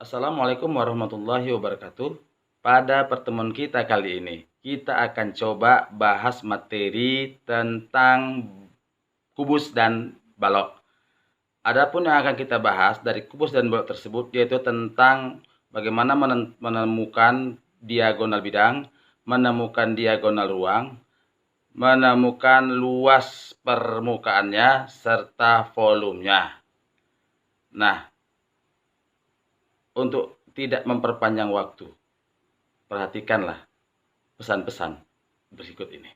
Assalamualaikum warahmatullahi wabarakatuh. Pada pertemuan kita kali ini, kita akan coba bahas materi tentang kubus dan balok. Adapun yang akan kita bahas dari kubus dan balok tersebut yaitu tentang bagaimana menemukan diagonal bidang, menemukan diagonal ruang, menemukan luas permukaannya, serta volumenya. Nah, untuk tidak memperpanjang waktu, perhatikanlah pesan-pesan berikut ini.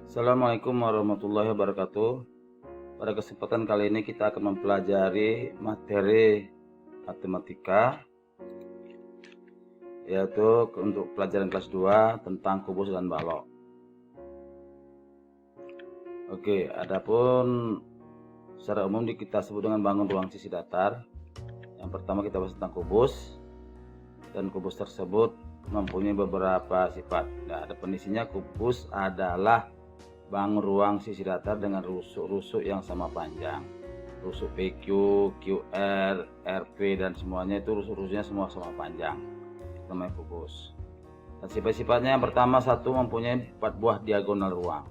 Assalamualaikum warahmatullahi wabarakatuh. Pada kesempatan kali ini kita akan mempelajari materi matematika, yaitu untuk pelajaran kelas 2 tentang kubus dan balok. Oke, adapun secara umum kita sebut dengan bangun ruang sisi datar. Yang pertama kita bahas tentang kubus, dan kubus tersebut mempunyai beberapa sifat. Nah, definisinya kubus adalah bangun ruang sisi datar dengan rusuk-rusuk yang sama panjang. Rusuk PQ, QR, RP dan semuanya itu rusuk-rusuknya semua sama panjang. Itu namanya kubus. Dan sifat-sifatnya yang pertama, satu, mempunyai 4 buah diagonal ruang.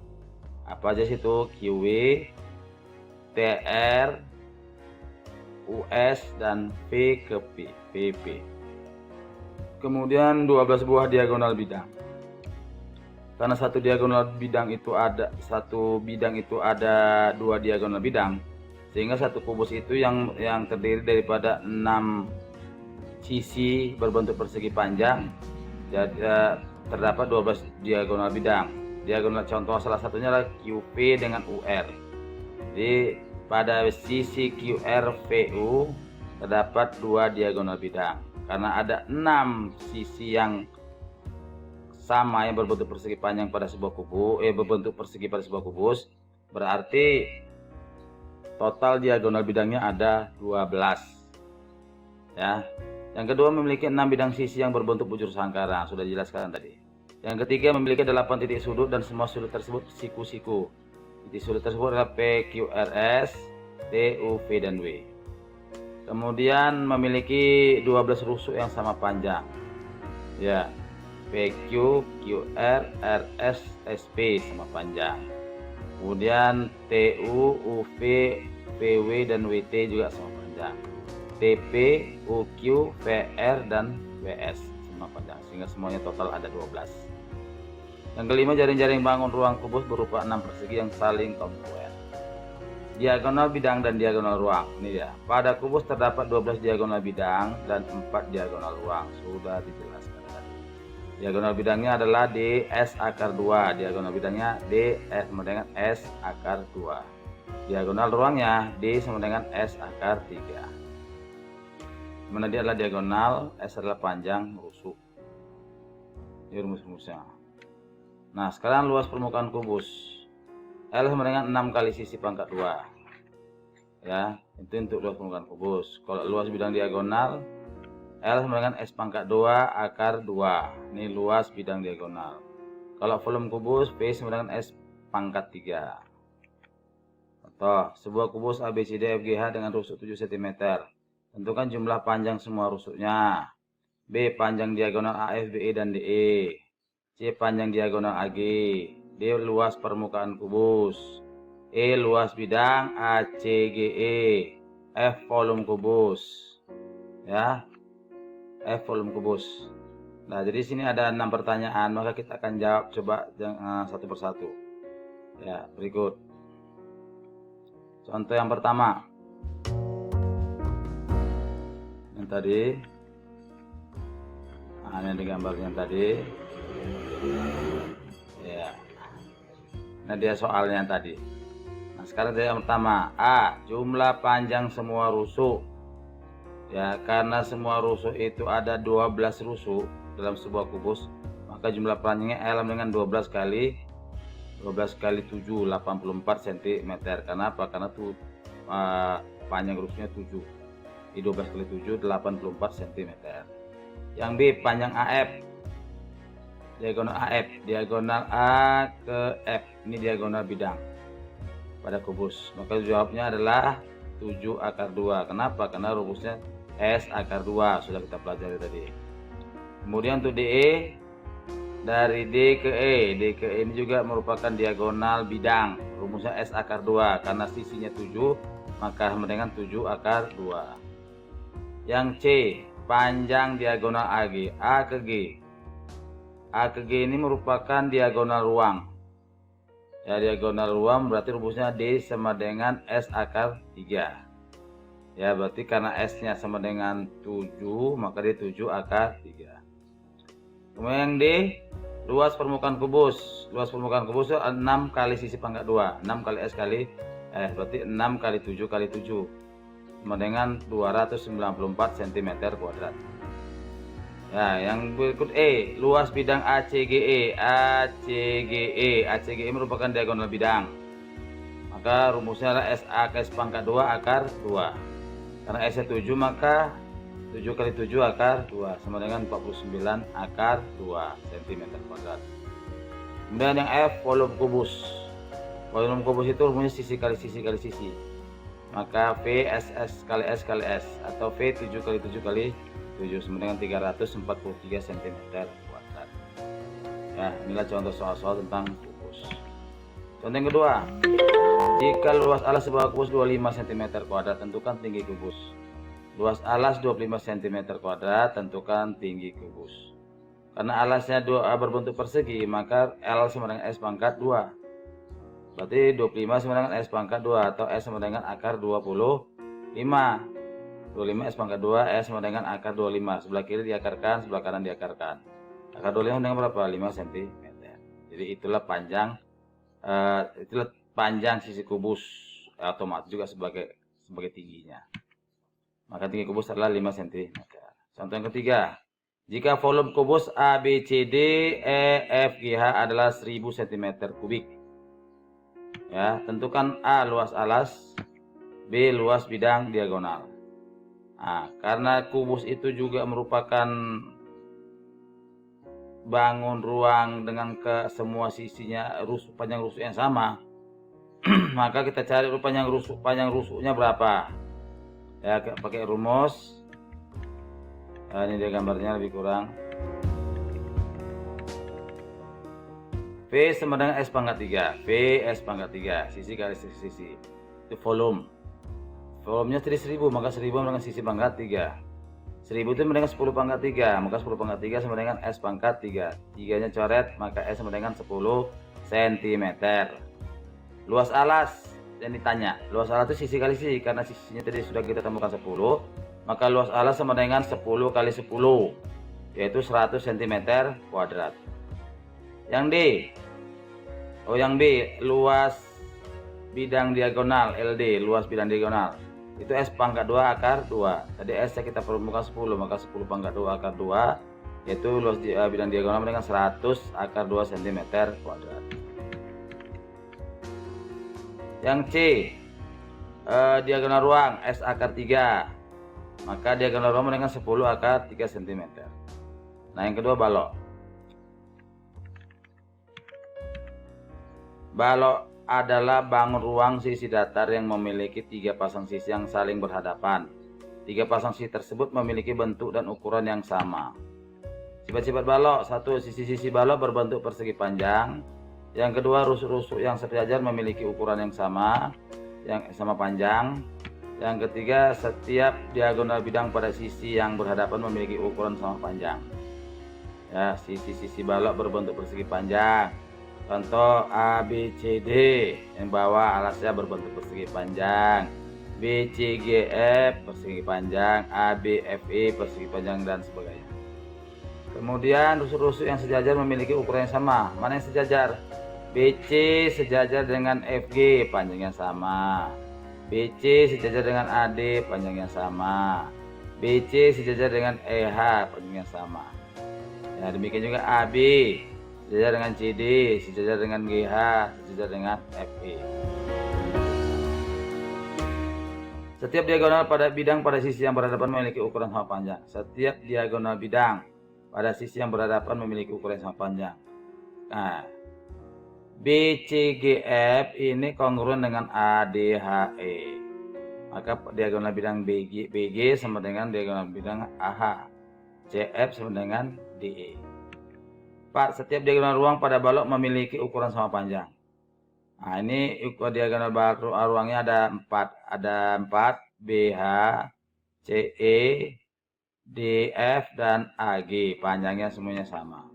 Apa aja situ? QW, TR, US dan V ke PP. Kemudian 12 buah diagonal bidang. Karena satu bidang itu ada 2 diagonal bidang, sehingga satu kubus itu yang terdiri daripada 6 sisi berbentuk persegi panjang. Jadi terdapat 12 diagonal bidang. Diagonal contoh salah satunya adalah QP dengan UR. Jadi pada sisi QRVU terdapat 2 diagonal bidang. Karena ada 6 sisi yang sama yang berbentuk persegi panjang pada sebuah berbentuk persegi pada sebuah kubus, berarti total diagonal bidangnya ada 12. Ya. Yang kedua, memiliki 6 bidang sisi yang berbentuk bujur sangkara, sudah dijelaskan tadi. Yang ketiga, memiliki 8 titik sudut dan semua sudut tersebut siku-siku. Titik sudut tersebut adalah PQRS, T, U, V dan W. Kemudian memiliki 12 rusuk yang sama panjang. Ya. PQ, QR, RS, SP sama panjang. Kemudian TU, UV, PW dan WT juga sama panjang. TP, UQ, VR dan WS sama panjang, sehingga semuanya total ada 12. Yang kelima, jaring-jaring bangun ruang kubus berupa 6 persegi yang saling kongruen. Diagonal bidang dan diagonal ruang. Ini dia. Pada kubus terdapat 12 diagonal bidang dan 4 diagonal ruang. Sudah dijelaskan. Diagonal bidangnya adalah DS akar 2. Diagonal bidangnya D sama dengan S akar 2. Diagonal ruangnya D sama dengan S akar 3. Dimana dia adalah diagonal, S adalah panjang, rusuk. Ini rumus-rumusnya. Nah, sekarang luas permukaan kubus. L sama dengan 6 kali sisi pangkat 2. Ya, itu untuk luas permukaan kubus. Kalau luas bidang diagonal, L sama dengan S pangkat 2 akar 2. Ini luas bidang diagonal. Kalau volume kubus, V sama dengan S pangkat 3. Contoh, sebuah kubus ABCDFGH dengan rusuk 7 cm. Tentukan jumlah panjang semua rusuknya. B, panjang diagonal AF, BE dan DE. C, panjang diagonal AG. D, luas permukaan kubus. E, luas bidang ACGE. F, volume kubus. Ya. F, volume kubus. Nah, jadi sini ada 6 pertanyaan, maka kita akan jawab coba satu persatu. Ya, berikut. Contoh yang pertama. Yang tadi. Nah, ini gambarnya tadi. Ya. Nah, dia soalnya tadi. Nah, sekarang yang pertama. A, jumlah panjang semua rusuk. Ya, karena semua rusuk itu ada 12 rusuk dalam sebuah kubus, maka jumlah panjangnya L dengan 12 kali 7, 84 cm. Karena apa? Karena tuh panjang rusuknya 7. Di 12 kali 7, 84 cm. Yang B, panjang AF. diagonal AF, diagonal A ke F. Ini diagonal bidang pada kubus. Maka jawabnya adalah 7 akar 2. Kenapa? Karena rumusnya S akar 2 sudah kita pelajari tadi. Kemudian untuk DE, dari D ke E. D ke E ini juga merupakan diagonal bidang. Rumusnya S akar 2. Karena sisinya 7, maka sama dengan 7 akar 2. Yang C, panjang diagonal AG. A ke G. A ke G ini merupakan diagonal ruang. Ya, diagonal ruang berarti rumusnya D sama dengan S akar 3. Ya, berarti karena S-nya sama dengan 7, maka D 7 akar 3. Kemudian yang D, luas permukaan kubus. Luas permukaan kubus itu 6 kali sisi pangkat 2. 6 kali S kali berarti 6 kali 7 kali 7 sama dengan 294 cm². Ya, yang berikut E, luas bidang ACGE. ACGE, ACGE merupakan diagonal bidang. Maka rumusnya adalah SA ke S pangkat 2 akar 2. Karena S nya 7, maka 7 kali 7 akar 2 sama dengan 49 akar 2 cm². Kemudian yang F, volume kubus. Volume kubus itu rumusnya sisi kali sisi kali sisi. Maka V SS kali S kali S atau V 7 kali 7 kali 7 sama dengan 343 cm². Ya, inilah contoh soal-soal tentang kubus. Contoh yang kedua, jika luas alas sebuah kubus 25 cm², tentukan tinggi kubus. Luas alas 25 cm², tentukan tinggi kubus. Karena alasnya berbentuk persegi, maka L sama dengan S pangkat 2. Berarti 25 sama dengan S pangkat 2 atau S sama dengan akar 25. 25 S pangkat 2, S sama dengan akar 25. Sebelah kiri diakarkan, sebelah kanan diakarkan. Akar 25 dengan berapa? 5 cm. Jadi itulah panjang sisi kubus, otomatis juga sebagai tingginya. Maka tinggi kubus adalah 5 cm. Contoh yang ketiga, jika volume kubus ABCD EFGH adalah 1000 cm3. Ya, tentukan A luas alas, B luas bidang diagonal. Nah, karena kubus itu juga merupakan bangun ruang dengan semua sisinya panjang rusuk yang sama, maka kita cari panjang rusuknya berapa. Ya, pakai rumus. Nah, ini dia gambarnya lebih kurang. V sama dengan S pangkat 3. V S pangkat 3. Sisi kali sisi. Itu volume. Volumenya 1000, maka 1000 sama dengan sisi pangkat 3. 1000 itu sama dengan 10 pangkat 3, maka 10 pangkat 3 sama dengan S pangkat 3. 3-nya coret, maka S sama dengan 10 cm. Luas alas yang ditanya. Luas alas itu sisi kali sisi, karena sisinya tadi sudah kita temukan 10, maka luas alas sama dengan 10 kali 10, yaitu 100 cm². Yang D. Yang B, luas bidang diagonal LD, luas bidang diagonal. Itu S pangkat 2 akar 2. Tadi S kita permukaan 10, maka 10 pangkat 2 akar 2 yaitu luas bidang diagonal dengan 100 akar 2 cm². Yang C, diagonal ruang S akar 3. Maka diagonal ruang dengan 10 akar 3 cm. Nah, yang kedua balok. Balok adalah bangun ruang sisi datar yang memiliki 3 pasang sisi yang saling berhadapan. 3 pasang sisi tersebut memiliki bentuk dan ukuran yang sama. Sifat-sifat balok: 1. Sisi-sisi balok berbentuk persegi panjang. Yang kedua, rusuk-rusuk yang sejajar memiliki ukuran yang sama panjang. Yang ketiga, setiap diagonal bidang pada sisi yang berhadapan memiliki ukuran sama panjang. Ya, sisi-sisi balok berbentuk persegi panjang. Contoh ABCD, yang bawah alasnya berbentuk persegi panjang, BCGF persegi panjang, ABFE persegi panjang, dan sebagainya. Kemudian rusuk-rusuk yang sejajar memiliki ukuran yang sama. Mana yang sejajar? BC sejajar dengan FG, panjangnya sama. BC sejajar dengan AD, panjangnya sama. BC sejajar dengan EH, panjangnya sama. Ya, demikian juga AB sejajar dengan CD, sejajar dengan GH, sejajar dengan FE. Setiap diagonal pada bidang pada sisi yang berhadapan memiliki ukuran sama panjang. Setiap diagonal bidang pada sisi yang berhadapan memiliki ukuran yang sama panjang. Nah, BCGF ini kongruen dengan ADHE. Maka diagonal bidang BG sama dengan diagonal bidang AH. CF sama dengan DE. Pak, setiap diagonal ruang pada balok memiliki ukuran sama panjang. Nah, ini ukuran diagonal ruangnya ada 4. Ada 4, BH, CE, DF, dan AG. Panjangnya semuanya sama.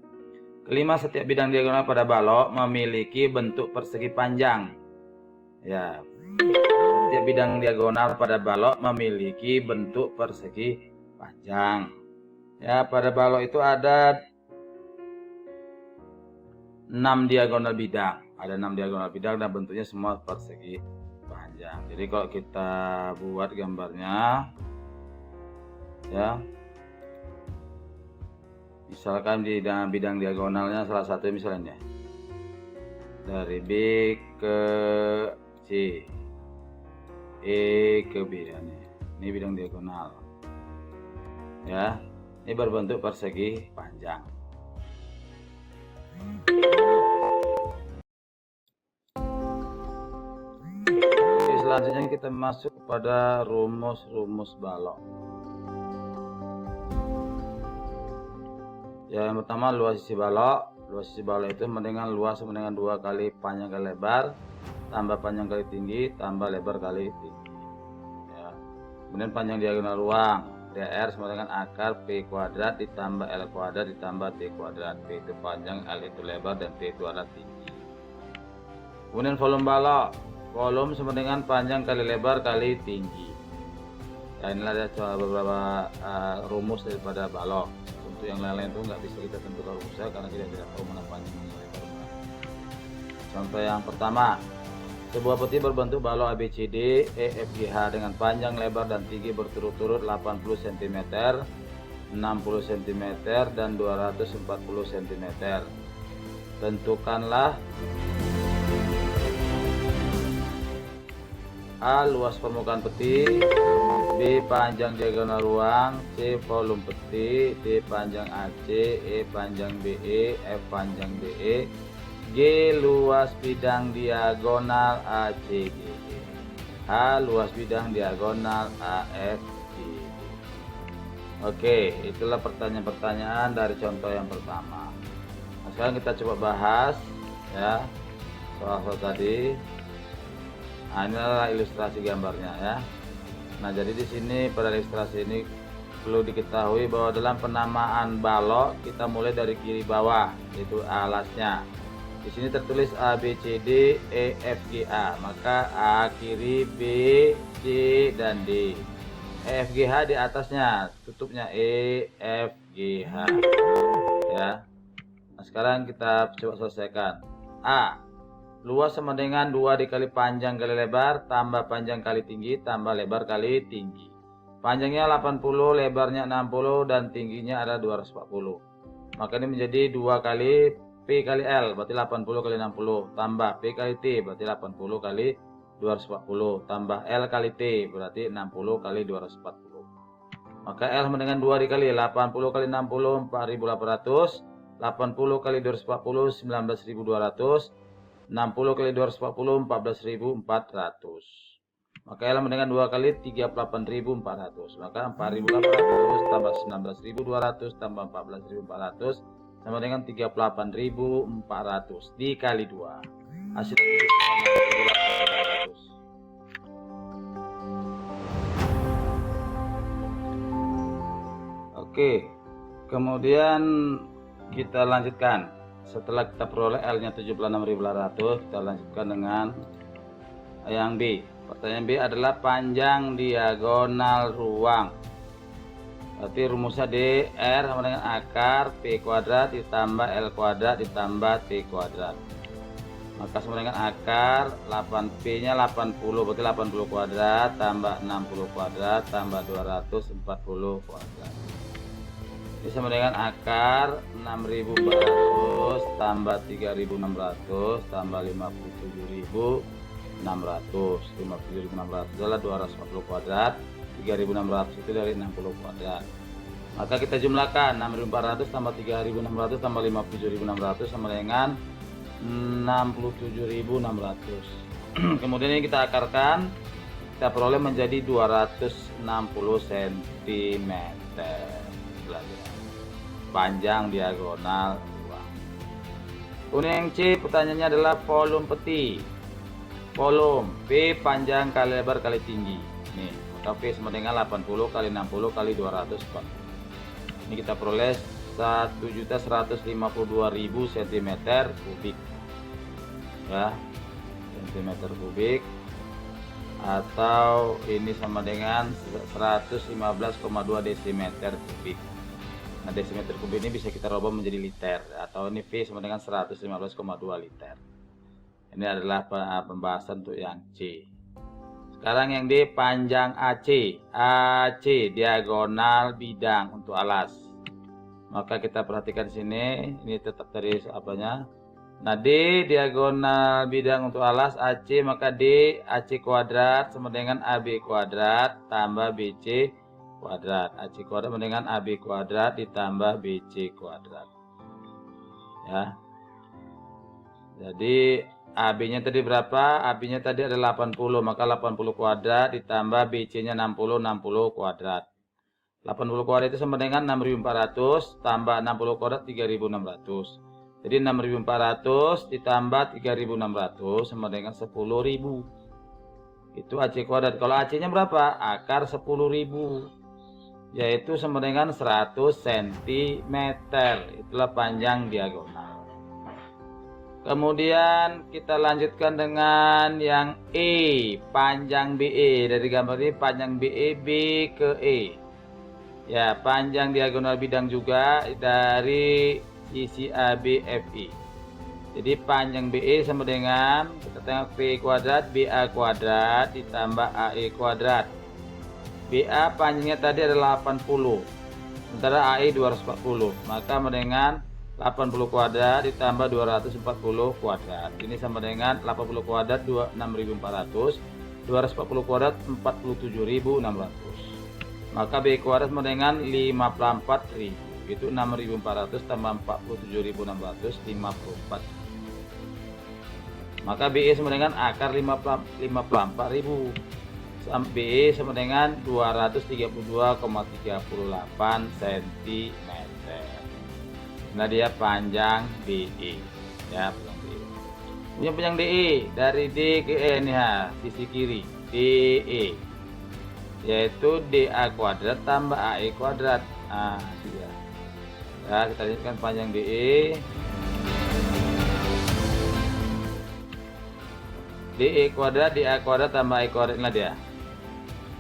Kelima, setiap bidang diagonal pada balok memiliki bentuk persegi panjang. Ya, setiap bidang diagonal pada balok memiliki bentuk persegi panjang. Ya, pada balok itu ada 6 diagonal bidang. Ada 6 diagonal bidang dan bentuknya semua persegi panjang. Jadi kalau kita buat gambarnya, ya, misalkan di bidang diagonalnya salah satu misalnya dari B ke C, E ke B, ini bidang diagonal, ya, ini berbentuk persegi panjang. Oke, selanjutnya kita masuk kepada rumus-rumus balok. Ya, yang pertama luas sisi balok. Luas sisi balok itu dengan luas sama dengan 2 kali panjang kali lebar tambah panjang kali tinggi tambah lebar kali tinggi. Ya. Kemudian panjang diagonal ruang DR sama dengan akar P kuadrat ditambah L kuadrat ditambah T kuadrat. P itu panjang, L itu lebar, dan T itu adalah tinggi. Kemudian volume balok. Volume sama dengan panjang kali lebar kali tinggi. Ya, inilah ada beberapa rumus daripada balok. Untuk yang lain-lain itu nggak bisa kita tentukan rumusnya karena kita tidak tahu mana panjang mana lebar. Contoh yang pertama, sebuah peti berbentuk balok ABCD EFGH dengan panjang, lebar, dan tinggi berturut-turut 80 cm, 60 cm, dan 240 cm. Tentukanlah A. Luas permukaan peti, B. Panjang diagonal ruang, C. Volume peti, D. Panjang AC, E. Panjang BE, F. Panjang DE, G. Luas bidang diagonal ACD, H. Luas bidang diagonal AFD. Oke, itulah pertanyaan-pertanyaan dari contoh yang pertama. Nah, sekarang kita coba bahas ya soal-soal tadi. Nah, ini adalah ilustrasi gambarnya ya. Nah, jadi di sini pada ilustrasi ini perlu diketahui bahwa dalam penamaan balok kita mulai dari kiri bawah, yaitu alasnya. Di sini tertulis A, B, C, D, E, F, G, A. Maka A kiri, B, C, dan D. E, F, G, H di atasnya, tutupnya E, F, G, H. Ya. Nah, sekarang kita coba selesaikan. A. Luas sama dengan 2 dikali panjang kali lebar tambah panjang kali tinggi tambah lebar kali tinggi. Panjangnya 80, lebarnya 60, dan tingginya adalah 240. Maka ini menjadi 2 kali P kali L berarti 80 kali 60 tambah P kali T berarti 80 kali 240 tambah L kali T berarti 60 kali 240. Maka L sama dengan 2 dikali 80 kali 60 4800, 80 kali 240 19200, 60 kali 240 14.400. Maka L dengan 2 kali 38.400. Maka 4.800 tambah 19.200 tambah 14.400 sama dengan 38.400 dikali 2. Hasilnya 76.800. Oke. Kemudian kita lanjutkan. Setelah kita peroleh L-nya 76.800, kita lanjutkan dengan yang B. Pertanyaan B adalah panjang diagonal ruang. Berarti rumusnya DR sama dengan akar P kuadrat ditambah L kuadrat ditambah T kuadrat. Maka sama dengan akar 8P-nya 80, berarti 80 kuadrat tambah 60 kuadrat tambah 240 kuadrat. Ini sama dengan akar 6.400 tambah 3.600 tambah 57.600. 57.600 adalah 240 kuadrat. 3.600 itu dari 60 kuadrat. Maka kita jumlahkan 6.400 tambah 3.600 tambah 57.600 sama dengan 67.600. Kemudian ini kita akarkan, kita peroleh menjadi 260 cm panjang diagonal ruang. Kemudian yang C, pertanyaannya adalah volume peti. Volume V panjang kali lebar kali tinggi. Nih, maka V sama dengan 80 kali 60 kali 240. Ini kita peroleh 1.152.000 cm kubik. Ya, cm kubik, atau ini sama dengan 115,2 desimeter kubik. Nah, desimeter kubik ini bisa kita rubah menjadi liter, atau ini V sama dengan 115,2 liter. Ini adalah pembahasan untuk yang C. Sekarang yang D, panjang AC. AC diagonal bidang untuk alas. Maka kita perhatikan sini, ini tetap dari apanya. Nah, D diagonal bidang untuk alas AC, maka D AC kuadrat sama dengan AB kuadrat tambah BC kuadrat. AC kuadrat sama dengan AB kuadrat ditambah BC kuadrat. Ya. Jadi AB-nya tadi berapa? AB-nya tadi ada 80, maka 80 kuadrat ditambah BC-nya 60 kuadrat. 80 kuadrat itu sama dengan 6.400 tambah 60 kuadrat 3.600. Jadi 6.400 ditambah 3.600 sama dengan 10.000. Itu AC kuadrat. Kalau AC-nya berapa? Akar 10.000. Yaitu sama dengan 100 cm. Itulah panjang diagonal. Kemudian kita lanjutkan dengan yang E, panjang BE. Dari gambar ini panjang BE B ke E. Ya, panjang diagonal bidang juga dari isi ABFI. Jadi panjang BE sama dengan, kita tengok V kuadrat BA kuadrat ditambah AE kuadrat. BA panjangnya tadi adalah 80, sementara AE 240, maka sama dengan 80 kuadrat ditambah 240 kuadrat. Ini sama dengan 80 kuadrat 6.400, 240 kuadrat 47.600. Maka B kuadrat sama dengan 54.000. Itu 6.400 tambah 47.600, 54. Maka BE sama dengan akar 54.000. BE sama dengan 232,38 cm. Nah, dia panjang BE. Ya, panjang BE. Punya panjang DE dari D ke E nih, sisi kiri DE, yaitu DA kuadrat tambah AE kuadrat. Nah, dia. Ya, kita lihatkan panjang DE. DE kuadrat, DA kuadrat tambah AE kuadrat, inilah dia.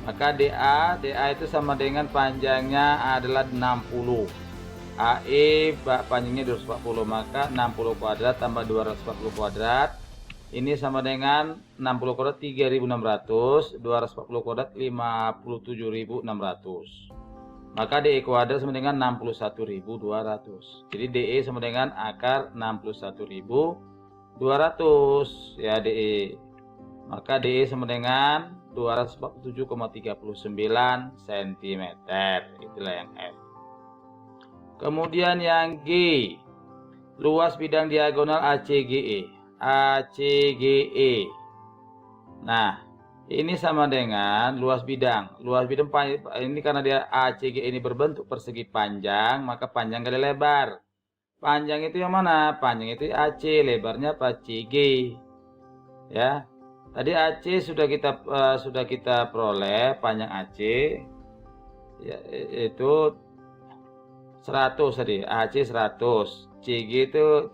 Maka DA itu sama dengan panjangnya adalah 60. AE panjangnya 240, maka 60 kuadrat tambah 240 kuadrat. Ini sama dengan 60 kuadrat 3.600, 240 kuadrat 57.600. Maka DE kuadrat sama dengan 61.200. Jadi DE sama dengan akar 61.200 ya DE. Maka DE sama dengan 247,39 cm. Itulah yang F. Kemudian yang G, luas bidang diagonal ACGE. ACGE. Nah, ini sama dengan luas bidang. Luas bidang ini karena dia ACGE ini berbentuk persegi panjang, maka panjang kali lebar. Panjang itu yang mana? Panjang itu AC, lebarnya apa? CG. Ya. Tadi AC sudah kita peroleh panjang AC, ya, itu 100 tadi, AC 100, CG itu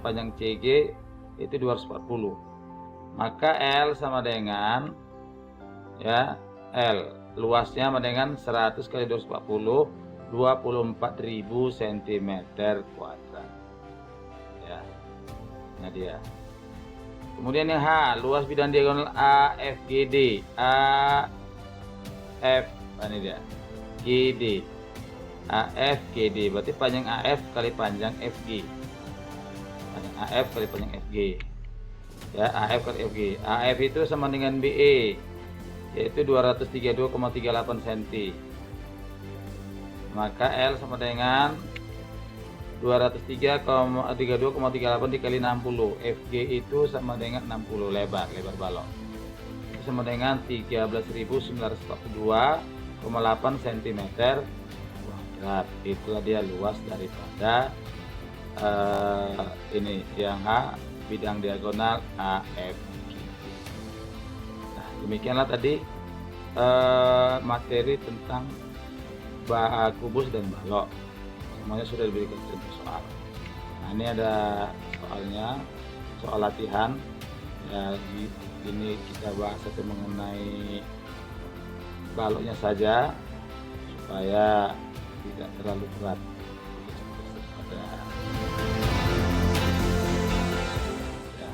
panjang CG itu 240. Maka L sama dengan ya L luasnya sama dengan 100 kali 240, 24.000 cm kuadrat. Ya. Nah dia. Kemudian yang H, luas bidang diagonal AFGD. AF, ini dia. GD. AFGD berarti panjang AF kali panjang FG. Panjang AF kali panjang FG. Ya, AF kali FG. AF itu sama dengan BE, yaitu 232,38 cm. maka L sama dengan 232,38 dikali 60. FG itu sama dengan 60 lebar balok. Itu sama dengan 13.942,8 cm kuadrat. Itulah dia luas daripada ini yang A, bidang diagonal AFG. Nah, demikianlah tadi materi tentang kubus dan balok. Semuanya sudah diberikan contoh soal. Nah, ini ada soalnya, soal latihan. Ya, ini kita bahas saja mengenai baloknya saja supaya tidak terlalu berat. Ya,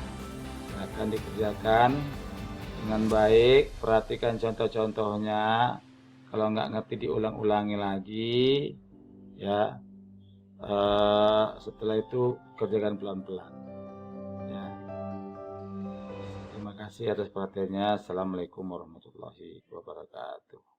akan dikerjakan dengan baik. Perhatikan contoh-contohnya. Kalau nggak ngerti diulang-ulangi lagi, ya. Setelah itu kerjakan pelan-pelan. Ya. Terima kasih atas perhatiannya. Assalamualaikum warahmatullahi wabarakatuh.